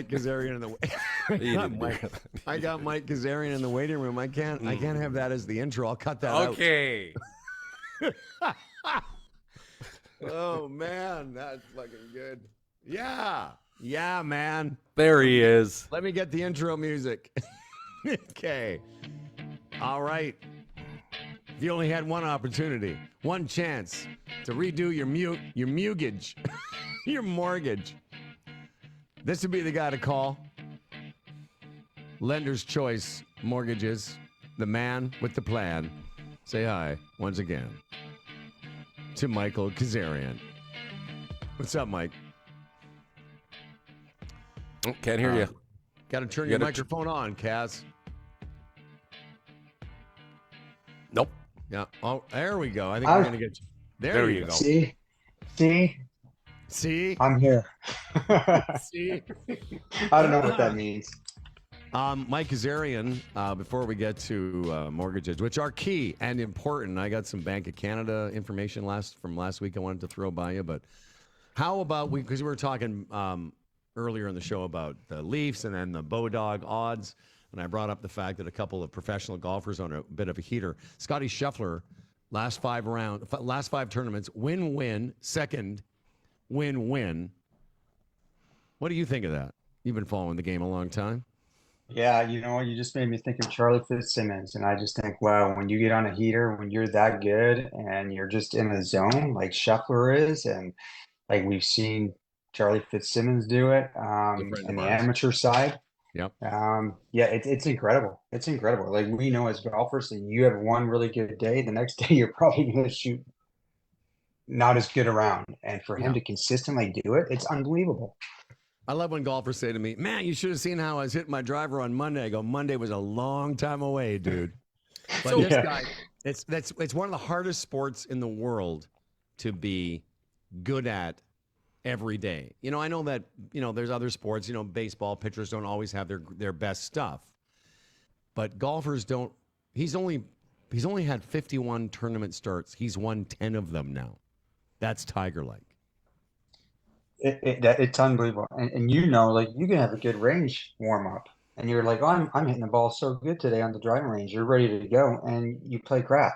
Kazarian in the I got Mike Kazarian in the waiting room. I can't have that as the intro. I'll cut that out. Okay. Oh man, that's fucking good. Yeah. Yeah, man. There he is. Let me get the intro music. Okay. All right. If you only had one opportunity, one chance to redo your mortgage, your mortgage, this would be the guy to call. Lender's Choice Mortgages, the man with the plan. Say hi once again to Michael Kazarian. What's up, Mike? Oh, can't hear you. Got to turn your microphone on, Kaz. Nope. Yeah. Oh, there we go. I think we're going to get you. There you go. See? I'm here. See? I don't know what that means. Mike Kazarian, before we get to mortgages, which are key and important, I got some Bank of Canada information from last week I wanted to throw by you, but how about because we were talking earlier in the show about the Leafs and then the Bodog odds, and I brought up the fact that a couple of professional golfers on a bit of a heater. Scotty Scheffler, last five tournaments, win-win, second win-win. What do you think of that? You've been following the game a long time. Yeah, you just made me think of Charlie Fitzsimmons, and I just think, wow, when you get on a heater, when you're that good and you're just in a zone like Scheffler is, and like we've seen Charlie Fitzsimmons do it in the amateur side. Yep. Yeah, it's incredible. It's incredible. Like we know as golfers that you have one really good day, the next day you're probably going to shoot not as good around. And for him to consistently do it, it's unbelievable. I love when golfers say to me, man, you should have seen how I was hitting my driver on Monday. I go, Monday was a long time away, dude. But this guy, it's one of the hardest sports in the world to be good at every day. I know that, there's other sports, baseball pitchers don't always have their best stuff. But golfers don't. He's only had 51 tournament starts. He's won 10 of them now. That's Tiger-like. It's unbelievable. And like you can have a good range warm up and you're like, oh, I'm hitting the ball so good today on the driving range. You're ready to go and you play crap.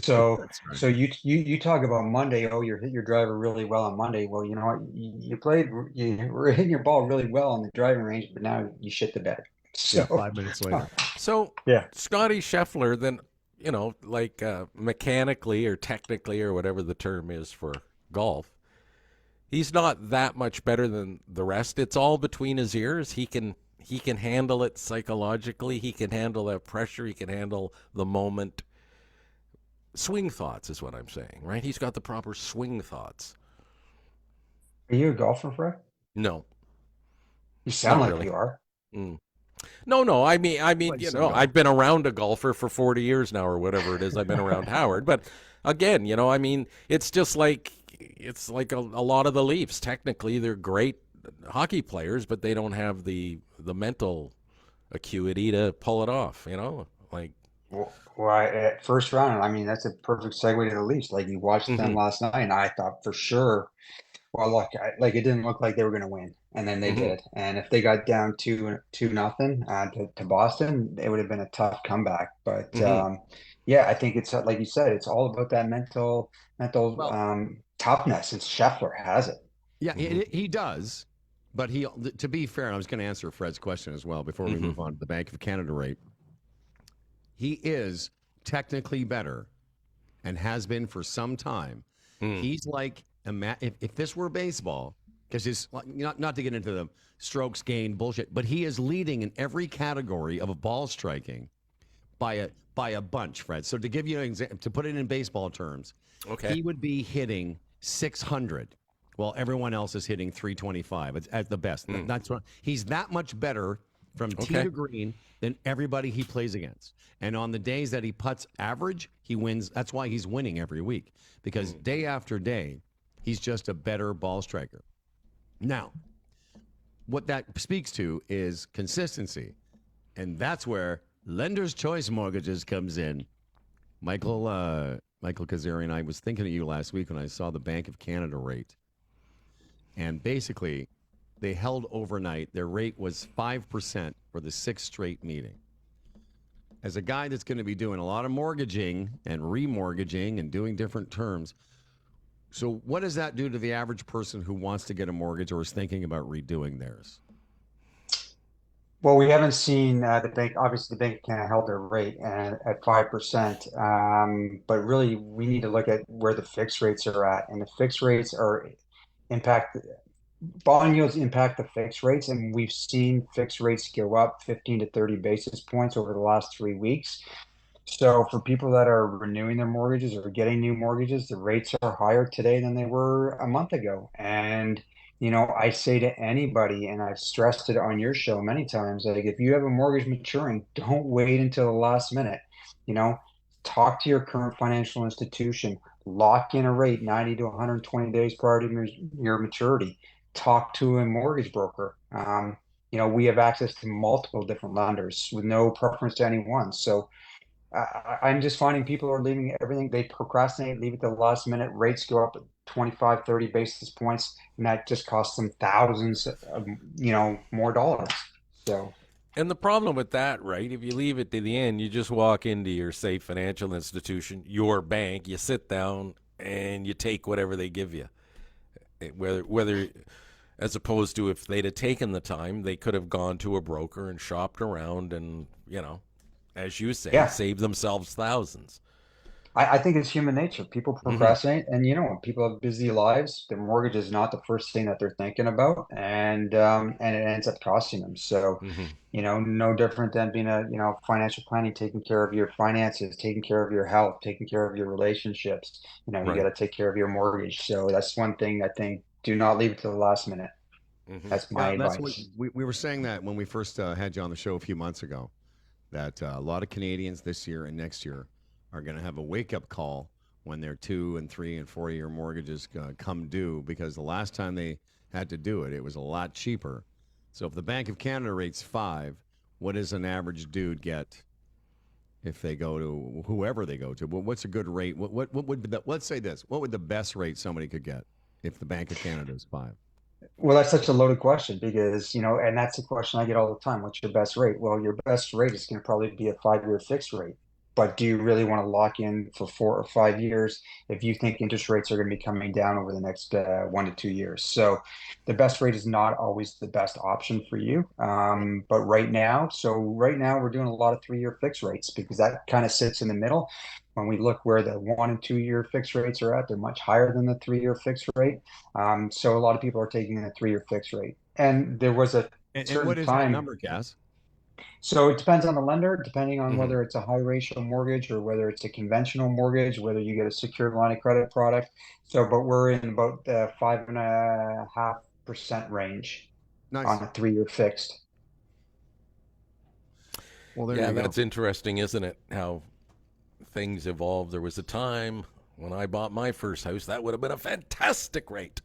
So right. So you talk about Monday, oh, you hit your driver really well on Monday. Well, you know what? You were hitting your ball really well on the driving range, but now you shit the bed. So 5 minutes later. So yeah, Scotty Scheffler, then, like mechanically or technically or whatever the term is for golf, he's not that much better than the rest. It's all between his ears. He can handle it psychologically. He can handle that pressure. He can handle the moment. Swing thoughts is what I'm saying, right? He's got the proper swing thoughts. Are you a golfer, Fred? No. You sound not like really. You are. No. I mean, I've been around a golfer for 40 years now, or whatever it is. I've been around Howard, but again, I mean, it's just like a lot of the Leafs. Technically, they're great hockey players, but they don't have the mental acuity to pull it off. Like. Well, at first round, I mean, that's a perfect segue to the Leafs. Like you watched them last night, and I thought for sure. Well, look, it didn't look like they were going to win, and then they did. And if they got down 2-0 to Boston, it would have been a tough comeback. But yeah, I think it's like you said, it's all about that mental toughness. And Scheffler has it. Yeah, he does. But to be fair, and I was going to answer Fred's question as well before we move on to the Bank of Canada rate. He is technically better and has been for some time. He's like, if this were baseball, because he's not to get into the strokes gained bullshit, but he is leading in every category of a ball striking by a bunch, Fred. So to give you an example, to put it in baseball terms, he would be hitting 600 while everyone else is hitting 325 at the best. That's what, he's that much better from tee to green than everybody he plays against. And on the days that he putts average, he wins. That's why he's winning every week, because day after day, he's just a better ball striker. Now, what that speaks to is consistency. And that's where Lender's Choice Mortgages comes in. Michael Kazarian, I was thinking of you last week when I saw the Bank of Canada rate. And basically, they held overnight. Their rate was 5% for the sixth straight meeting. As a guy that's going to be doing a lot of mortgaging and remortgaging and doing different terms, so what does that do to the average person who wants to get a mortgage or is thinking about redoing theirs? Well, we haven't seen the bank. Obviously, the bank can't held their rate and at 5%. But really, we need to look at where the fixed rates are at, and the fixed rates are impact bond yields impact the fixed rates, and we've seen fixed rates go up 15 to 30 basis points over the last 3 weeks. So for people that are renewing their mortgages or getting new mortgages, the rates are higher today than they were a month ago. And, I say to anybody, and I've stressed it on your show many times, like if you have a mortgage maturing, don't wait until the last minute. You know, talk to your current financial institution, lock in a rate 90 to 120 days prior to your maturity. Talk to a mortgage broker. We have access to multiple different lenders with no preference to any one. So I'm just finding people are leaving everything. They procrastinate, leave it to the last minute. Rates go up 25, 30 basis points, and that just costs them thousands of, more dollars. So, And the problem with that, right? If you leave it to the end, you just walk into your safe financial institution, your bank, you sit down and you take whatever they give you. Whether as opposed to if they'd have taken the time, they could have gone to a broker and shopped around and, as you say, yeah, save themselves thousands. I think it's human nature. People Mm-hmm. procrastinate, and when people have busy lives, their mortgage is not the first thing that they're thinking about, and it ends up costing them. So, Mm-hmm. no different than being a financial planning, taking care of your finances, taking care of your health, taking care of your relationships. You got Right. to take care of your mortgage. So that's one thing I think. Do not leave it to the last minute. Mm-hmm. That's my Yeah, that's what advice. we were saying that when we first had you on the show a few months ago, that a lot of Canadians this year and next year are going to have a wake up call when their 2 and 3 and 4 year mortgages come due because the last time they had to do it, it was a lot cheaper. So if the Bank of Canada rates 5, what does an average dude get if they go to whoever they go to? What's a good rate? What would be the, let's say this? What would the best rate somebody could get if the Bank of Canada is 5? Well, that's such a loaded question because, and that's the question I get all the time. What's your best rate? Well, your best rate is going to probably be a 5 year fixed rate. But do you really want to lock in for 4 or 5 years if you think interest rates are going to be coming down over the next 1 to 2 years? So the best rate is not always the best option for you. But right now we're doing a lot of 3 year fixed rates because that kind of sits in the middle. When we look where the 1 and 2 year fixed rates are at, they're much higher than the 3 year fixed rate. So a lot of people are taking a 3 year fixed rate. And there was a And certain what is that time. number, Cass? So it depends on the lender, depending on Mm-hmm. whether it's a high ratio mortgage or whether it's a conventional mortgage, whether you get a secured line of credit product. So, but we're in about the 5.5% range on Nice. a 3 year fixed. Well, there Yeah, you go. that's interesting, isn't it? How things evolve. There was a time when I bought my first house, that would have been a fantastic rate.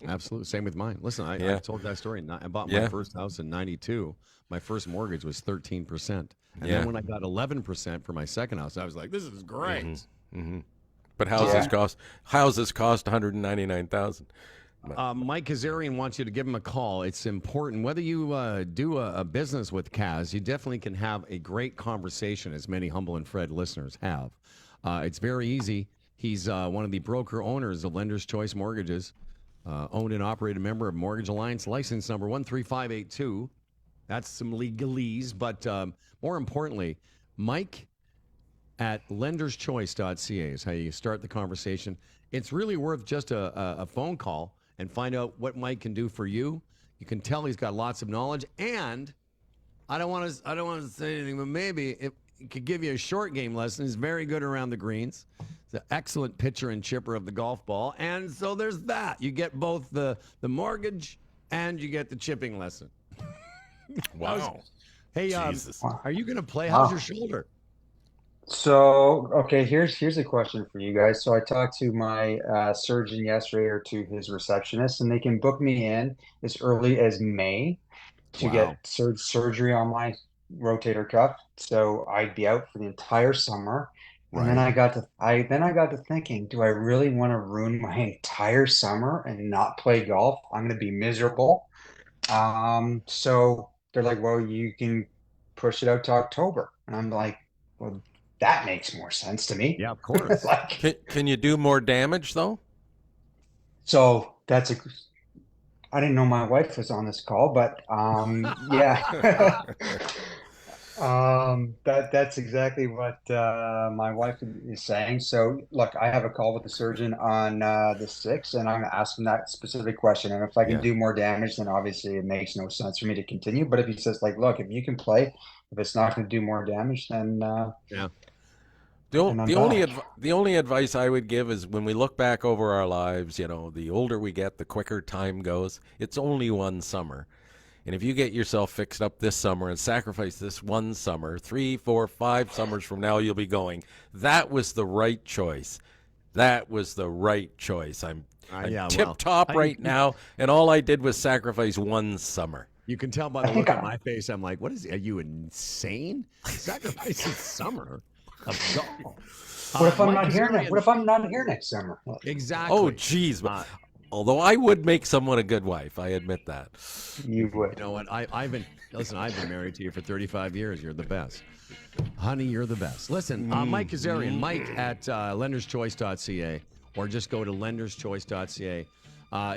Absolutely. Same with mine. Listen, Yeah. I've told that story. I bought my Yeah. first house in 92. My first mortgage was 13%. And then Yeah. when I got 11% for my second house, I was like, this is Mm-hmm. great. Mm-hmm. But Yeah. houses cost 199,000. Mike Kazarian wants you to give him a call. It's important. Whether you do a business with Kaz, you definitely can have a great conversation, as many Humble and Fred listeners have. It's very easy. He's one of the broker owners of Lender's Choice Mortgages, owned and operated member of Mortgage Alliance, license number 13582. That's some legalese, but more importantly, Mike at lenderschoice.ca is how you start the conversation. It's really worth just a phone call and find out what Mike can do for you. You can tell he's got lots of knowledge, and I don't want to say anything, but maybe it could give you a short game lesson. He's very good around the greens. He's an excellent pitcher and chipper of the golf ball, and so there's that. You get both the mortgage and you get the chipping lesson. Wow. Hey, Jesus. are you going to play? How's your Wow. shoulder? So, okay, here's a question for you guys. So I talked to my surgeon yesterday or to his receptionist, and they can book me in as early as May to get Wow. surgery on my rotator cuff. So I'd be out for the entire summer. And then Right. I got to thinking, do I really want to ruin my entire summer and not play golf? I'm going to be miserable. So they're like, well, you can push it out to October. And I'm like, well, that makes more sense to me. Yeah, of course. Like, Can you do more damage though? so that's a, I didn't know my wife was on this call, but yeah. That's exactly what my wife is saying. So, look, I have a call with the surgeon on the 6th, and I'm going to ask him that specific question. And if I can Yeah. do more damage, then obviously it makes no sense for me to continue. But if he says, like, look, if you can play, if it's not going to do more damage, Yeah. then I'm back. The only advice I would give is when we look back over our lives, you know, the older we get, the quicker time goes. It's only one summer. And if you get yourself fixed up this summer and sacrifice this one summer, 3, 4, 5 summers from now, you'll be going, that was the right choice. That was the right choice. I'm Yeah, tip well, top right now, and all I did was sacrifice one summer. you can tell by I the think look on my face. I'm like, what is? Are you insane? Sacrificing summer of golf. What if I'm Mike not here Kazarian. What if I'm not here next summer? Exactly. Oh, geez. Uh, Although I would make someone a good wife, I admit that. You You would. know what? I've been married to you for 35 years. You're the best. Honey, you're the best. Listen, Mike Kazarian, Mike at lenderschoice.ca, or just go to lenderschoice.ca.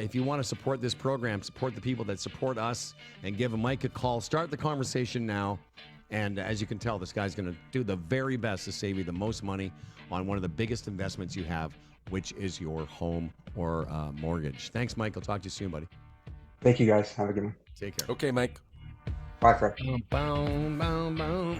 If you want to support this program, support the people that support us, and give Mike a call, start the conversation now. And as you can tell, this guy's going to do the very best to save you the most money on one of the biggest investments you have, which is your home or mortgage. Thanks, Mike. I'll talk to you soon, buddy. Thank you guys. Have a good one. Take care. Okay, Mike. Bye, Fred. Boom, boom, boom, boom.